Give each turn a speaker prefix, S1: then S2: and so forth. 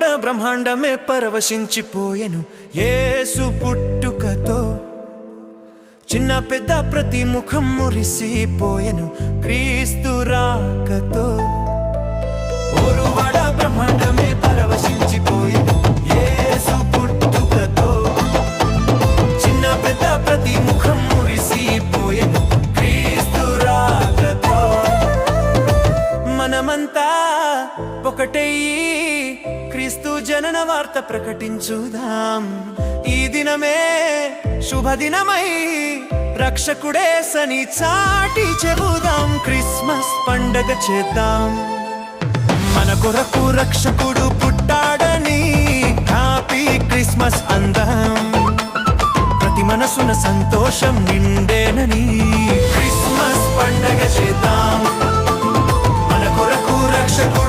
S1: ఊరువాడ బ్రహ్మాండమే పరవశించిపోయెను యేసు పుట్టుకతో చిన్న పెద్ద ప్రతి ముఖం మురిసిపోయెను క్రీస్తు రాకతో ఊరువాడ బ్రహ్మాండమే పరవశించిపోయెను యేసు పుట్టుకతో చిన్న పెద్ద ప్రతి ముఖం మురిసిపోయెను క్రీస్తు రాకతో మనమంతా ఒకటయ్యి క్రీస్తు జనన వార్త ప్రకటించుదాం ఈ దినమే శుభదినమై రక్షకుడేసని చాటి చెబుదాం క్రిస్మస్ పండగ చేద్దాం మన కొరకు రక్షకుడు పుట్టాడని హ్యాపీ క్రిస్మస్ అందాం ప్రతి మనసున సంతోషం నిండేనని క్రిస్మస్ పండగ చేద్దాం మన కొరకు రక్షకుడు